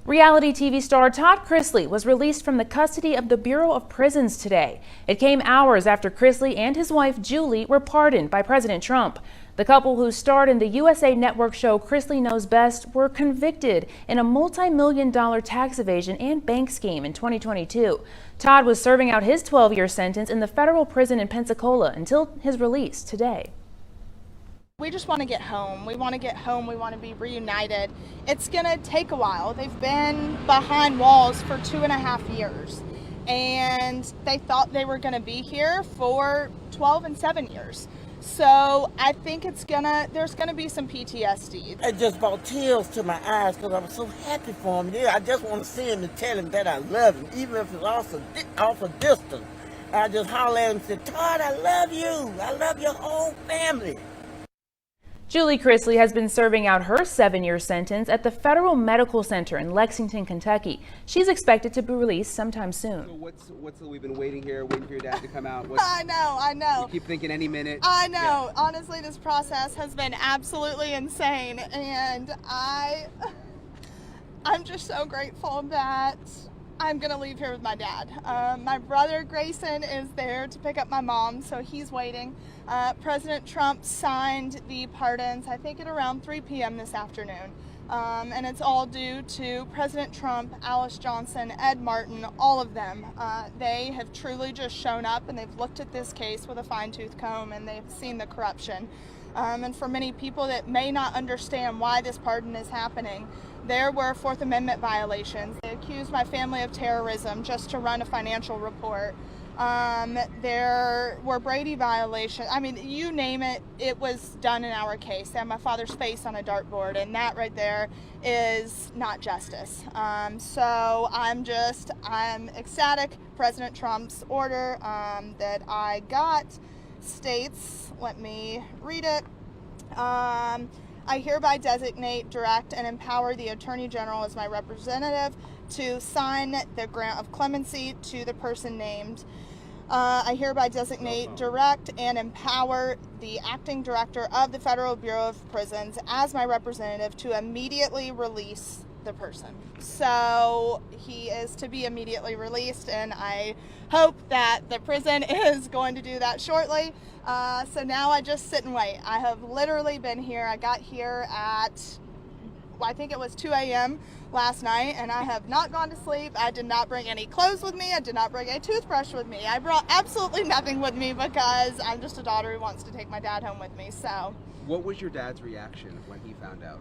Reality TV star Todd Chrisley was released from the custody of the Bureau of Prisons today. It came hours after Chrisley and his wife Julie were pardoned by President Trump. The couple, who starred in the USA Network show Chrisley Knows Best, were convicted in a multi-million-dollar tax evasion and bank scheme in 2022. Todd was serving out his 12-year sentence in the federal prison in Pensacola until his release today. We just want to get home. We want to get home. We want to be reunited. It's going to take a while. They've been behind walls for 2.5 years, and they thought they were going to be here for 12 and 7 years. So I think there's going to be some PTSD. It just brought tears to my eyes because I was so happy for him. Yeah, I just want to see him and tell him that I love him, even if it's off a distance. I just holler at him and say, Todd, I love you. I love your whole family. Julie Chrisley has been serving out her 7-year sentence at the Federal Medical Center in Lexington, Kentucky. She's expected to be released sometime soon. So we've been waiting for your dad to come out. I know. You keep thinking any minute. I know. Yeah. Honestly, this process has been absolutely insane, and I'm just so grateful that I'm going to leave here with my dad. My brother Grayson is there to pick up my mom, so he's waiting. President Trump signed the pardons, I think at around 3 p.m. this afternoon. And it's all due to President Trump, Alice Johnson, Ed Martin, all of them. They have truly just shown up, and they've looked at this case with a fine-tooth comb, and they've seen the corruption. And for many people that may not understand why this pardon is happening, there were Fourth Amendment violations. They accused my family of terrorism just to run a financial report. There were Brady violations. I mean, you name it, it was done in our case. They had my father's face on a dartboard, and that right there is not justice. So I'm ecstatic. President Trump's order that I got states, let me read it. I hereby designate, direct, and empower the Attorney General as my representative to sign the grant of clemency to the person named. I hereby designate, direct, and empower the acting director of the Federal Bureau of Prisons as my representative to immediately release the person. So he is to be immediately released, and I hope that the prison is going to do that shortly. So now I just sit and wait. I have literally been here. I got here at, I think it was 2 a.m. last night, and I have not gone to sleep. I did not bring any clothes with me. I did not bring a toothbrush with me. I brought absolutely nothing with me because I'm just a daughter who wants to take my dad home with me. So, what was your dad's reaction when he found out?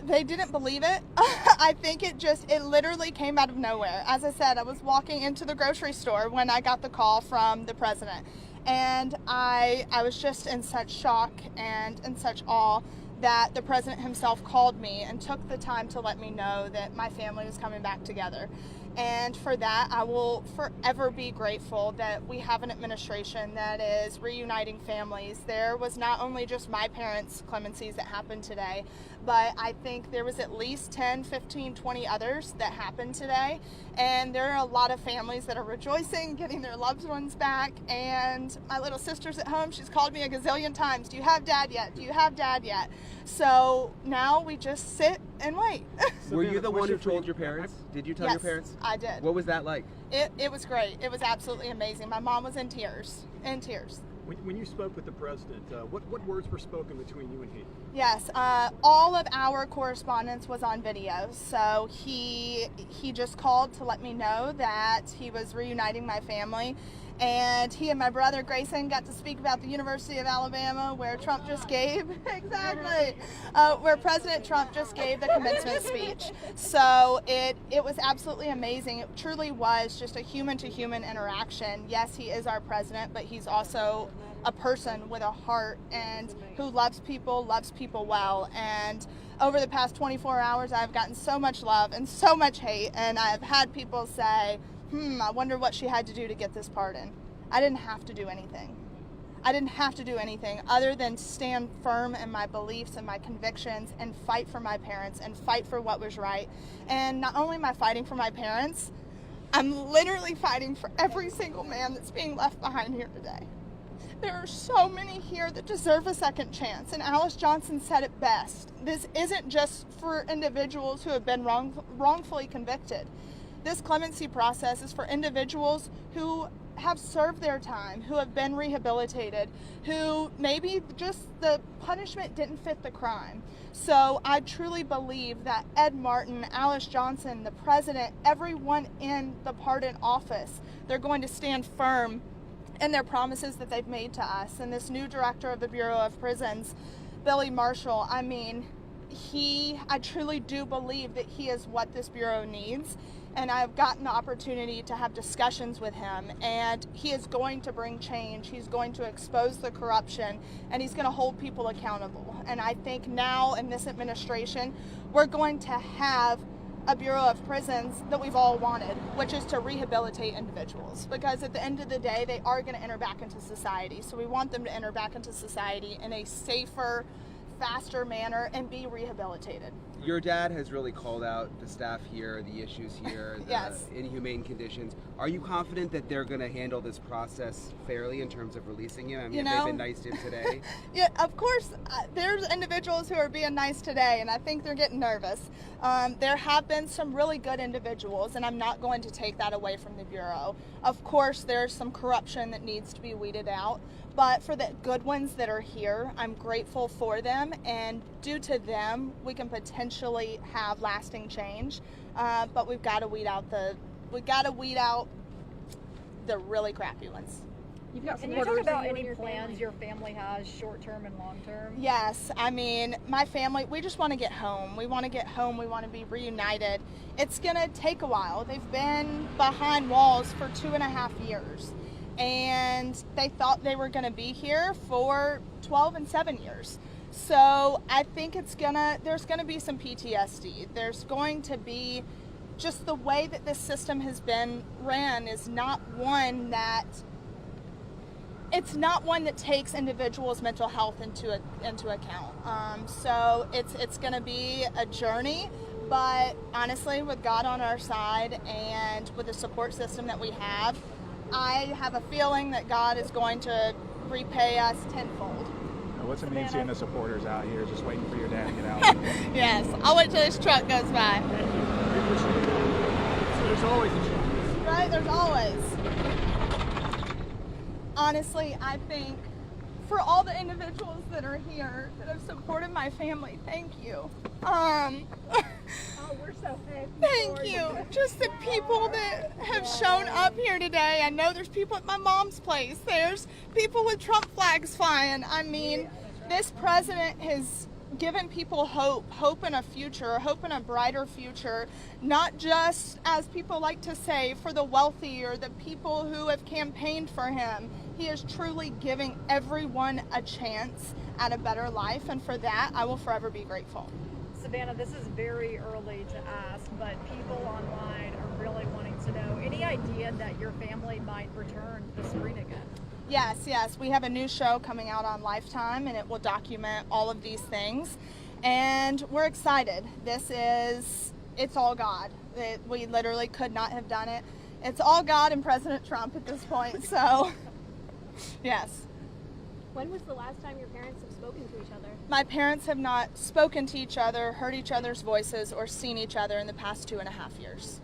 They didn't believe it. I think it literally came out of nowhere. As I said, I was walking into the grocery store when I got the call from the president. And I was just in such shock and in such awe that the president himself called me and took the time to let me know that my family was coming back together. And for that, I will forever be grateful that we have an administration that is reuniting families. There was not only just my parents' clemencies that happened today, but I think there was at least 10, 15, 20 others that happened today. And there are a lot of families that are rejoicing, getting their loved ones back. And my little sister's at home. She's called me a gazillion times. Do you have dad yet? Do you have dad yet? So now we just sit and wait. Were you the one who told your parents? Did you tell your parents? Yes, I did. What was that like? It was great. It was absolutely amazing. My mom was in tears. When you spoke with the president, what words were spoken between you and he? Yes, all of our correspondence was on video. So he just called to let me know that he was reuniting my family. And he and my brother Grayson got to speak about the University of Alabama, where Trump just gave, where President Trump just gave the commencement speech. So it was absolutely amazing. It truly was just a human-to-human interaction. Yes, he is our president, but he's also a person with a heart and who loves people well. And over the past 24 hours, I've gotten so much love and so much hate, and I've had people say, I wonder what she had to do to get this pardon. I didn't have to do anything. I didn't have to do anything other than stand firm in my beliefs and my convictions and fight for my parents and fight for what was right. And not only am I fighting for my parents, I'm literally fighting for every single man that's being left behind here today. There are so many here that deserve a second chance, and Alice Johnson said it best. This isn't just for individuals who have been wrongfully convicted. This clemency process is for individuals who have served their time, who have been rehabilitated, who maybe just the punishment didn't fit the crime. So I truly believe that Ed Martin, Alice Johnson, the president, everyone in the pardon office, they're going to stand firm in their promises that they've made to us. And this new director of the Bureau of Prisons, Billy Marshall, I mean, I truly do believe that he is what this Bureau needs. And I've gotten the opportunity to have discussions with him, and he is going to bring change. He's going to expose the corruption, and he's going to hold people accountable. And I think now in this administration, we're going to have a Bureau of Prisons that we've all wanted, which is to rehabilitate individuals. Because at the end of the day, they are going to enter back into society. So we want them to enter back into society in a safer, faster manner and be rehabilitated. Your dad has really called out the staff here, the issues here, the Yes. inhumane conditions. Are you confident that they're going to handle this process fairly in terms of releasing him? I mean, they've been nice to him today. Yeah, of course, there's individuals who are being nice today, and I think they're getting nervous. There have been some really good individuals, and I'm not going to take that away from the Bureau. Of course, there's some corruption that needs to be weeded out, but for the good ones that are here, I'm grateful for them, and due to them, we can potentially have lasting change. But we've got to weed out the really crappy ones. Can you talk about any plans your family has, short-term and long-term? Yes, I mean, my family, we just want to get home. We want to get home. We want to be reunited. It's going to take a while. They've been behind walls for 2.5 years, and they thought they were going to be here for 12 and 7 years. So I think there's going to be some PTSD. There's going to be just the way that this system has been ran is not one that takes individuals' mental health into account. So it's going to be a journey, but honestly, with God on our side and with the support system that we have, I have a feeling that God is going to repay us tenfold. What's it mean seeing the supporters out here just waiting for your dad to get out? Yes, I'll wait till this truck goes by. So there's always a chance. Right, there's always. Honestly, I think for all the individuals that are here that have supported my family, thank you. Oh, we're so happy. Thank you. Just the people that have shown up here today. I know there's people at my mom's place. There's people with Trump flags flying. I mean, this president has given people hope in a future, hope in a brighter future, not just, as people like to say, for the wealthy or the people who have campaigned for him. He is truly giving everyone a chance at a better life, and for that, I will forever be grateful. Savannah, this is very early to ask, but people online are really wanting to know, any idea that your family might return to the screen again? Yes. We have a new show coming out on Lifetime, and it will document all of these things. And we're excited. It's all God. We literally could not have done it. It's all God and President Trump at this point, so yes. When was the last time your parents have spoken to each other? My parents have not spoken to each other, heard each other's voices, or seen each other in the past 2.5 years.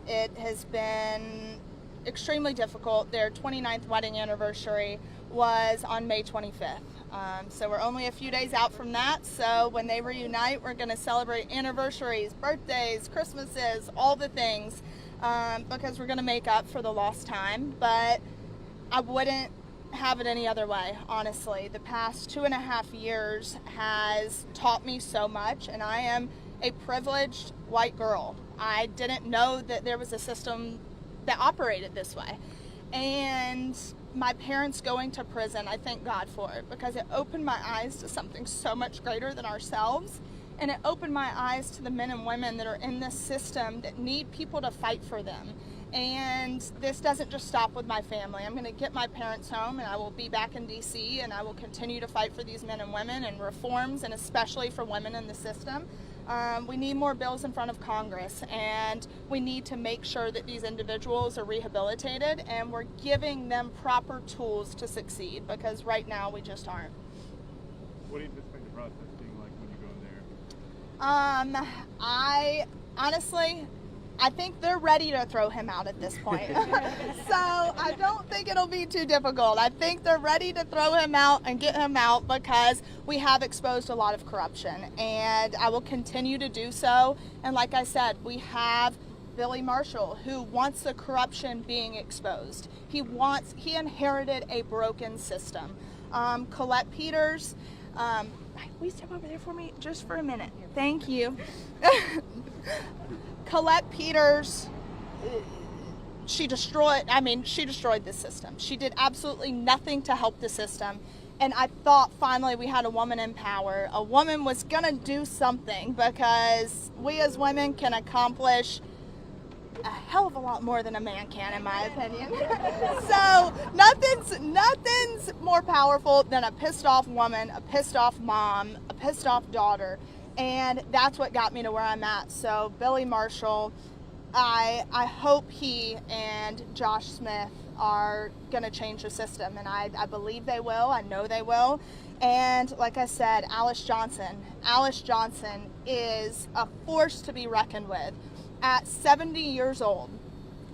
It has been extremely difficult. Their 29th wedding anniversary was on May 25th. So we're only a few days out from that. So when they reunite, we're going to celebrate anniversaries, birthdays, Christmases, all the things, because we're going to make up for the lost time. But I wouldn't have it any other way, honestly. The past 2.5 years has taught me so much, and I am a privileged white girl. I didn't know that there was a system that operated this way. And my parents going to prison, I thank God for it, because it opened my eyes to something so much greater than ourselves. And it opened my eyes to the men and women that are in this system that need people to fight for them. And this doesn't just stop with my family. I'm going to get my parents home, and I will be back in D.C., and I will continue to fight for these men and women and reforms, and especially for women in the system. We need more bills in front of Congress, and we need to make sure that these individuals are rehabilitated and we're giving them proper tools to succeed, because right now we just aren't. What do you anticipate the process being like when you go in there? I think they're ready to throw him out at this point. So I don't think it'll be too difficult. I think they're ready to throw him out and get him out, because we have exposed a lot of corruption, and I will continue to do so. And like I said, we have Billy Marshall, who wants the corruption being exposed. He inherited a broken system. Colette Peters, will you step over there for me just for a minute? Thank you. Colette Peters, she destroyed this system. She did absolutely nothing to help the system. And I thought finally we had a woman in power. A woman was gonna do something, because we as women can accomplish a hell of a lot more than a man can, in my opinion. So nothing's more powerful than a pissed off woman, a pissed off mom, a pissed off daughter. And that's what got me to where I'm at. So Billy Marshall, I hope he and Josh Smith are going to change the system. And I believe they will. I know they will. And like I said, Alice Johnson is a force to be reckoned with. At 70 years old,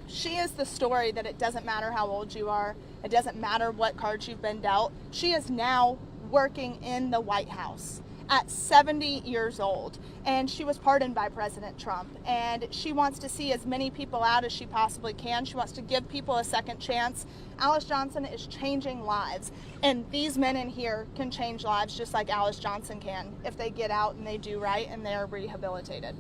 she is the story that it doesn't matter how old you are. It doesn't matter what cards you've been dealt. She is now working in the White House at 70 years old, and she was pardoned by President Trump, and she wants to see as many people out as she possibly can. She wants to give people a second chance. Alice Johnson is changing lives, and these men in here can change lives just like Alice Johnson can if they get out and they do right and they're rehabilitated.